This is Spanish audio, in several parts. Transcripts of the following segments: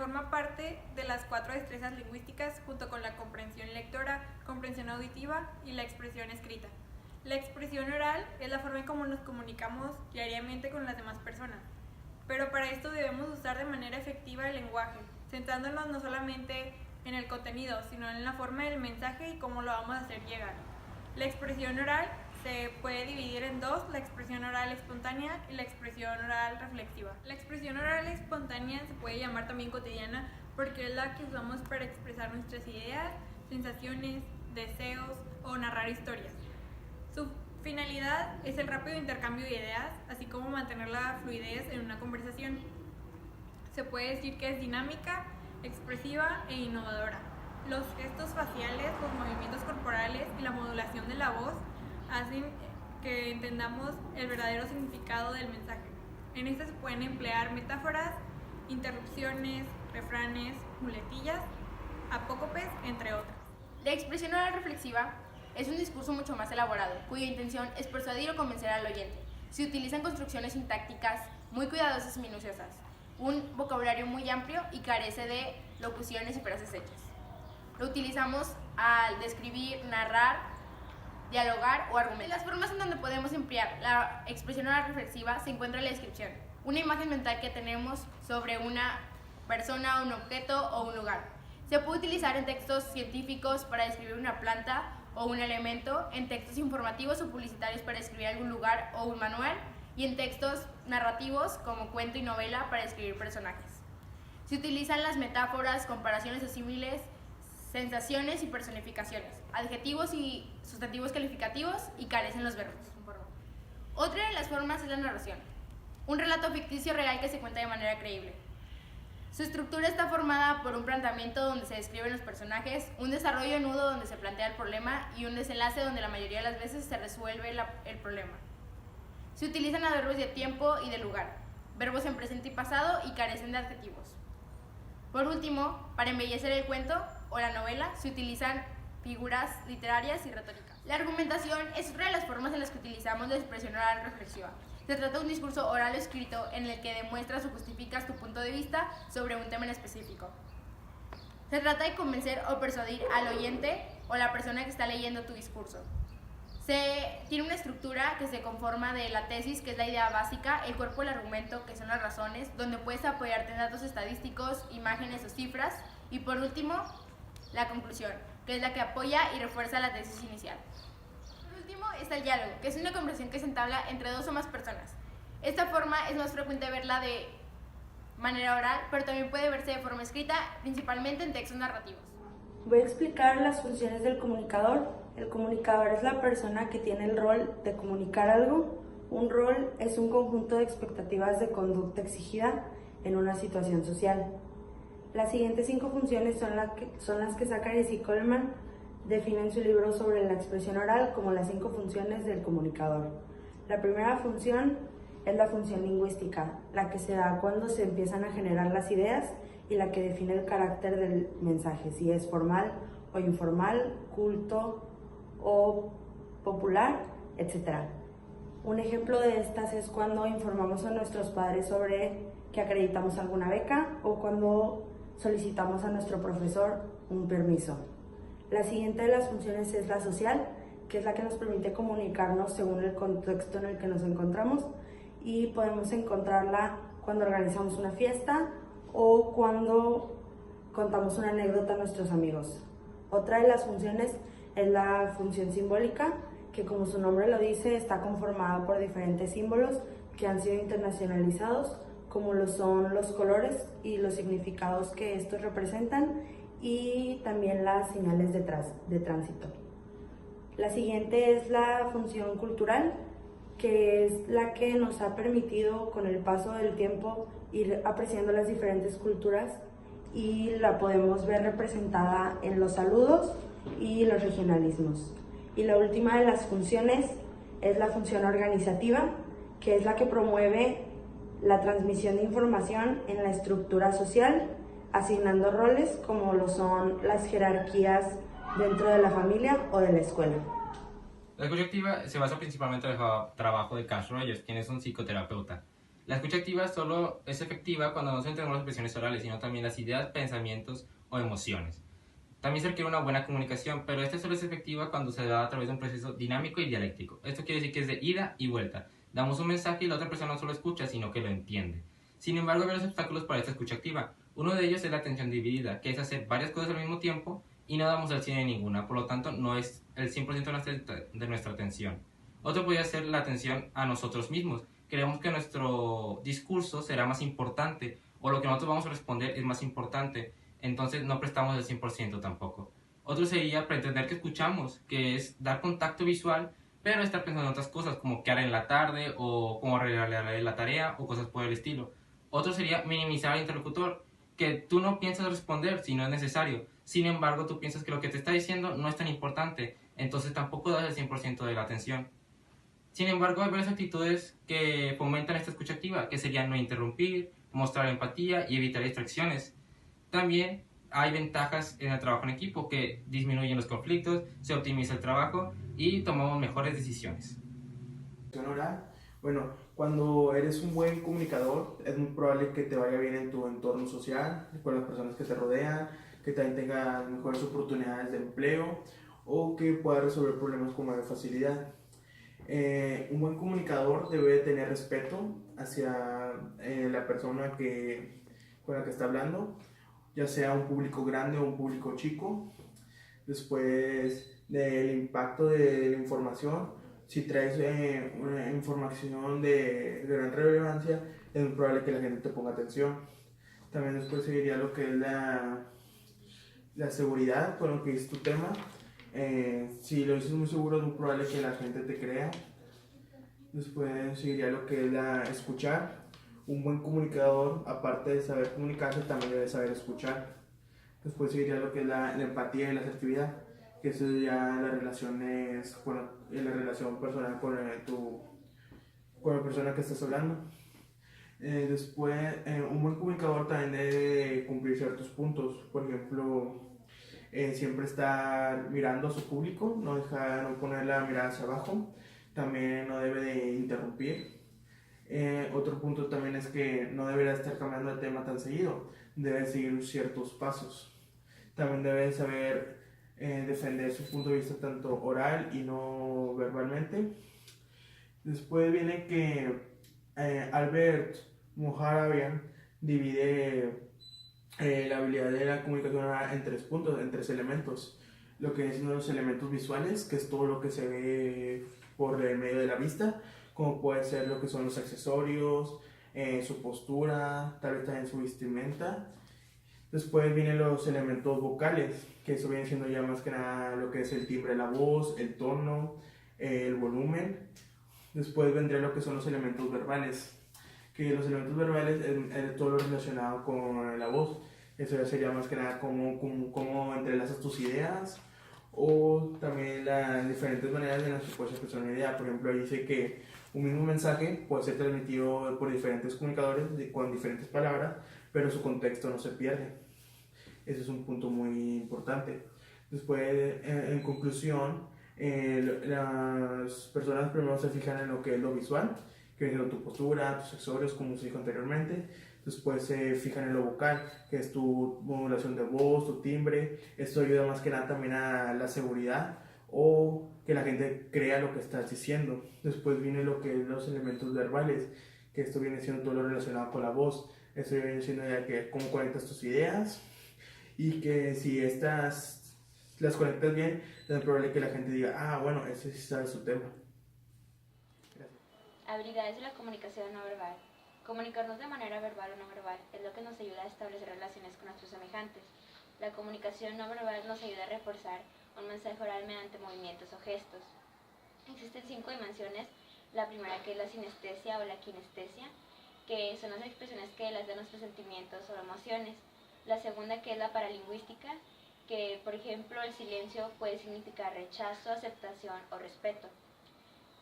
forma parte de las 4 destrezas lingüísticas junto con la comprensión lectora, comprensión auditiva y la expresión escrita. La expresión oral es la forma en cómo nos comunicamos diariamente con las demás personas, pero para esto debemos usar de manera efectiva el lenguaje, centrándonos no solamente en el contenido, sino en la forma del mensaje y cómo lo vamos a hacer llegar. La expresión oral se puede dividir en dos, la expresión oral espontánea y la expresión oral reflexiva. La expresión oral espontánea se puede llamar también cotidiana porque es la que usamos para expresar nuestras ideas, sensaciones, deseos o narrar historias. Su finalidad es el rápido intercambio de ideas, así como mantener la fluidez en una conversación. Se puede decir que es dinámica, expresiva e innovadora. Los gestos faciales, los movimientos corporales y la modulación de la voz hacen que entendamos el verdadero significado del mensaje. En este se pueden emplear metáforas, interrupciones, refranes, muletillas, apócopes, entre otras. La expresión oral reflexiva es un discurso mucho más elaborado, cuya intención es persuadir o convencer al oyente. Se utilizan construcciones sintácticas muy cuidadosas y minuciosas, un vocabulario muy amplio y carece de locuciones y frases hechas. Lo utilizamos al describir, narrar, dialogar o argumentar. Las formas en donde podemos emplear la expresión oral reflexiva se encuentra en la descripción, una imagen mental que tenemos sobre una persona, un objeto o un lugar. Se puede utilizar en textos científicos para describir una planta o un elemento, en textos informativos o publicitarios para describir algún lugar o un manual, y en textos narrativos como cuento y novela para describir personajes. Se utilizan las metáforas, comparaciones o símiles, sensaciones y personificaciones, adjetivos y sustantivos calificativos, y carecen los verbos. Otra de las formas es la narración, un relato ficticio real que se cuenta de manera creíble. Su estructura está formada por un planteamiento donde se describen los personajes, un desarrollo nudo donde se plantea el problema y un desenlace donde la mayoría de las veces se resuelve el problema. Se utilizan adverbios de tiempo y de lugar, verbos en presente y pasado, y carecen de adjetivos. Por último, para embellecer el cuento o la novela se utilizan figuras literarias y retóricas. La argumentación es otra de las formas en las que utilizamos la expresión oral reflexiva. Se trata de un discurso oral o escrito en el que demuestras o justificas tu punto de vista sobre un tema en específico. Se trata de convencer o persuadir al oyente o la persona que está leyendo tu discurso. Tiene una estructura que se conforma de la tesis, que es la idea básica, el cuerpo del argumento, que son las razones, donde puedes apoyarte en datos estadísticos, imágenes o cifras, y por último, la conclusión, que es la que apoya y refuerza la tesis inicial. Por último está el diálogo, que es una conversación que se entabla entre dos o más personas. Esta forma es más frecuente verla de manera oral, pero también puede verse de forma escrita, principalmente en textos narrativos. Voy a explicar las funciones del comunicador. El comunicador es la persona que tiene el rol de comunicar algo. Un rol es un conjunto de expectativas de conducta exigida en una situación social. Las siguientes 5 funciones son las que Zacharias y Coleman definen en su libro sobre la expresión oral como las 5 funciones del comunicador. La primera función es la función lingüística, la que se da cuando se empiezan a generar las ideas y la que define el carácter del mensaje, si es formal o informal, culto o popular, etc. Un ejemplo de estas es cuando informamos a nuestros padres sobre que acreditamos alguna beca o cuando solicitamos a nuestro profesor un permiso. La siguiente de las funciones es la social, que es la que nos permite comunicarnos según el contexto en el que nos encontramos, y podemos encontrarla cuando organizamos una fiesta o cuando contamos una anécdota a nuestros amigos. Otra de las funciones es la función simbólica, que como su nombre lo dice, está conformada por diferentes símbolos que han sido internacionalizados, como lo son los colores y los significados que estos representan, y también las señales de tránsito. La siguiente es la función cultural, que es la que nos ha permitido con el paso del tiempo ir apreciando las diferentes culturas, y la podemos ver representada en los saludos y los regionalismos. Y la última de las funciones es la función organizativa, que es la que promueve la transmisión de información en la estructura social, asignando roles como lo son las jerarquías dentro de la familia o de la escuela. La escucha activa se basa principalmente en el trabajo de Cass Rogers, quien es un psicoterapeuta. La escucha activa solo es efectiva cuando no se entendemos las expresiones orales, sino también las ideas, pensamientos o emociones. También se requiere una buena comunicación, pero esta solo es efectiva cuando se da a través de un proceso dinámico y dialéctico. Esto quiere decir que es de ida y vuelta. Damos un mensaje y la otra persona no solo escucha, sino que lo entiende. Sin embargo, hay varios obstáculos para esta escucha activa. Uno de ellos es la atención dividida, que es hacer varias cosas al mismo tiempo y no damos al 100 en ninguna, por lo tanto no es el 100% de nuestra atención. Otro podría ser la atención a nosotros mismos. Creemos que nuestro discurso será más importante o lo que nosotros vamos a responder es más importante, entonces no prestamos el 100% tampoco. Otro sería pretender que escuchamos, que es dar contacto visual, pero estar pensando en otras cosas como qué haré en la tarde o cómo realizaré la tarea o cosas por el estilo. Otro sería minimizar al interlocutor, que tú no piensas responder si no es necesario. Sin embargo, tú piensas que lo que te está diciendo no es tan importante, entonces tampoco das el 100% de la atención. Sin embargo, hay varias actitudes que fomentan esta escucha activa, que serían no interrumpir, mostrar empatía y evitar distracciones. También hay ventajas en el trabajo en equipo, que disminuyen los conflictos, se optimiza el trabajo y tomamos mejores decisiones. Oral. Bueno, cuando eres un buen comunicador, es muy probable que te vaya bien en tu entorno social, con las personas que te rodean, que también tengas mejores oportunidades de empleo o que puedas resolver problemas con mayor facilidad. Un buen comunicador debe tener respeto hacia la persona con la que está hablando, ya sea un público grande o un público chico. Después del impacto de la información, si traes una información de gran relevancia, es muy probable que la gente te ponga atención. También después seguiría lo que es la seguridad, con lo que es tu tema. Si lo dices muy seguro, es muy probable que la gente te crea. Después seguiría lo que es escuchar. Un buen comunicador, aparte de saber comunicarse, también debe saber escuchar. Después seguiría lo que es la empatía y la asertividad, que eso ya las relaciones, bueno, la relación personal con la persona que estás hablando. Después, un buen comunicador también debe cumplir ciertos puntos. Por ejemplo, siempre estar mirando a su público, no poner la mirada hacia abajo. También no debe de interrumpir. Otro punto también es que no debería estar cambiando de tema tan seguido. Debe seguir ciertos pasos. También debe saber defender su punto de vista tanto oral y no verbalmente. Después viene que Albert Mojarabian divide la habilidad de la comunicación oral en 3 puntos, en 3 elementos. Lo que es uno de los elementos visuales, que es todo lo que se ve por el medio de la vista, como puede ser lo que son los accesorios, su postura, tal vez también su vestimenta. Después vienen los elementos vocales, que eso viene siendo ya más que nada lo que es el timbre de la voz, el tono, el volumen. Después vendría lo que son los elementos verbales, que los elementos verbales es todo lo relacionado con la voz. Eso ya sería más que nada cómo entrelazas tus ideas o también las diferentes maneras en las que puedes expresar una idea. Por ejemplo, ahí dice que un mismo mensaje puede ser transmitido por diferentes comunicadores con diferentes palabras, pero su contexto no se pierde. Ese es un punto muy importante. Después, en conclusión, las personas primero se fijan en lo que es lo visual, que es tu postura, tus accesorios, como se dijo anteriormente. Después se fijan en lo vocal, que es tu modulación de voz, tu timbre. Esto ayuda más que nada también a la seguridad o que la gente crea lo que estás diciendo. Después viene lo que es los elementos verbales, que esto viene siendo todo lo relacionado con la voz. Esto viene siendo ya que cómo conectas tus ideas y que si estas las conectas bien, es probable que la gente diga, ah, bueno, ese sí sabe su tema. Gracias. Habilidades de la comunicación no verbal. Comunicarnos de manera verbal o no verbal es lo que nos ayuda a establecer relaciones con nuestros semejantes. La comunicación no verbal nos ayuda a reforzar un mensaje oral mediante movimientos o gestos. Existen 5 dimensiones. La primera, que es la sinestesia o la kinestesia, que son las expresiones que las de nuestros sentimientos o emociones. La segunda, que es la paralingüística, que por ejemplo el silencio puede significar rechazo, aceptación o respeto.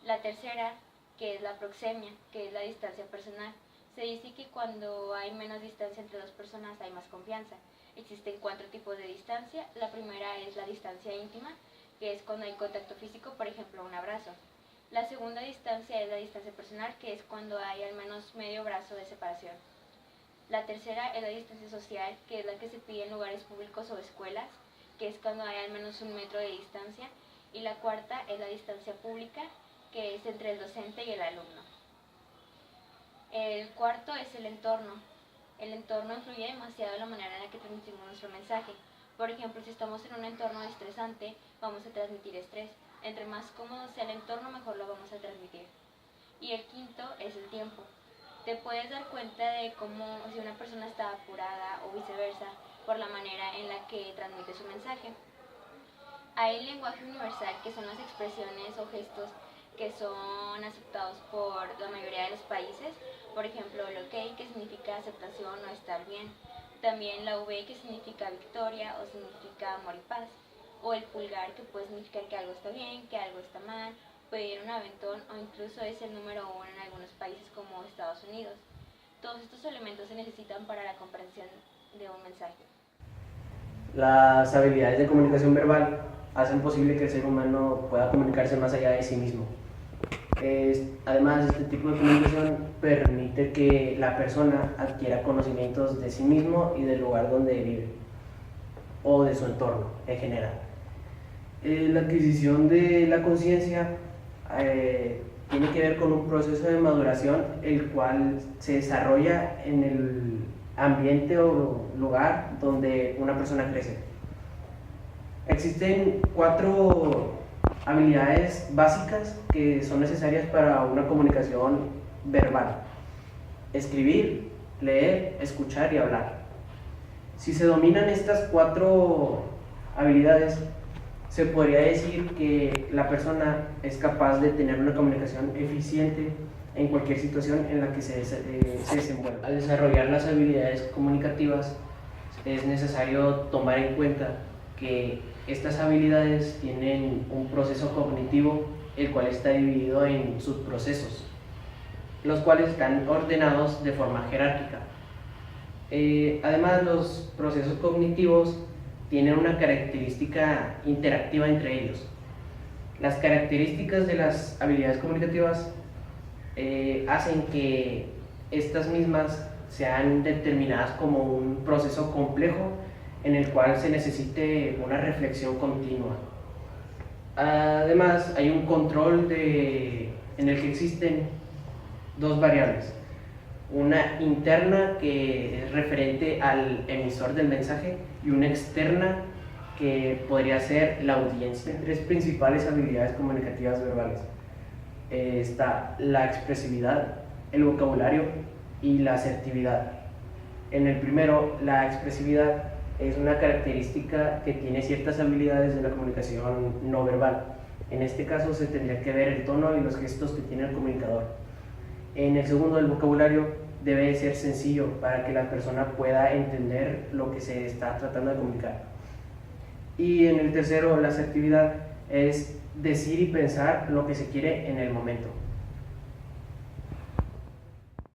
La tercera, que es la proxemia, que es la distancia personal. Se dice que cuando hay menos distancia entre dos personas hay más confianza. Existen 4 tipos de distancia. La primera es la distancia íntima, que es cuando hay contacto físico, por ejemplo un abrazo. La segunda distancia es la distancia personal, que es cuando hay al menos medio brazo de separación. La tercera es la distancia social, que es la que se pide en lugares públicos o escuelas, que es cuando hay al menos 1 metro de distancia. Y la cuarta es la distancia pública, que es entre el docente y el alumno. El cuarto es el entorno. El entorno influye demasiado en la manera en la que transmitimos nuestro mensaje. Por ejemplo, si estamos en un entorno estresante, vamos a transmitir estrés. Entre más cómodo sea el entorno, mejor lo vamos a transmitir. Y el quinto es el tiempo. Te puedes dar cuenta de cómo si una persona está apurada o viceversa por la manera en la que transmite su mensaje. Hay el lenguaje universal, que son las expresiones o gestos que son aceptados por la mayoría de los países. Por ejemplo, el OK, que significa aceptación o estar bien. También la V, que significa victoria o significa amor y paz. O el pulgar, que puede significar que algo está bien, que algo está mal, pedir un aventón o incluso es el número 1 en algunos países como Estados Unidos. Todos estos elementos se necesitan para la comprensión de un mensaje. Las habilidades de comunicación verbal hacen posible que el ser humano pueda comunicarse más allá de sí mismo. Además, este tipo de comunicación permite que la persona adquiera conocimientos de sí mismo y del lugar donde vive o de su entorno en general. La adquisición de la conciencia tiene que ver con un proceso de maduración el cual se desarrolla en el ambiente o lugar donde una persona crece. Existen 4 habilidades básicas que son necesarias para una comunicación verbal: escribir, leer, escuchar y hablar. Si se dominan estas 4 habilidades, se podría decir que la persona es capaz de tener una comunicación eficiente en cualquier situación en la que se desenvuelva. Al desarrollar las habilidades comunicativas, es necesario tomar en cuenta que estas habilidades tienen un proceso cognitivo, el cual está dividido en subprocesos, los cuales están ordenados de forma jerárquica. Además, los procesos cognitivos tienen una característica interactiva entre ellos. Las características de las habilidades comunicativas hacen que estas mismas sean determinadas como un proceso complejo en el cual se necesite una reflexión continua. Además, hay un control en el que existen 2 variables: una interna, que es referente al emisor del mensaje, y una externa, que podría ser la audiencia. 3 principales habilidades comunicativas verbales. Está la expresividad, el vocabulario y la asertividad. En el primero, la expresividad es una característica que tiene ciertas habilidades de la comunicación no verbal. En este caso se tendría que ver el tono y los gestos que tiene el comunicador. En el segundo, el vocabulario debe ser sencillo para que la persona pueda entender lo que se está tratando de comunicar. Y en el tercero, la asertividad es decir y pensar lo que se quiere en el momento.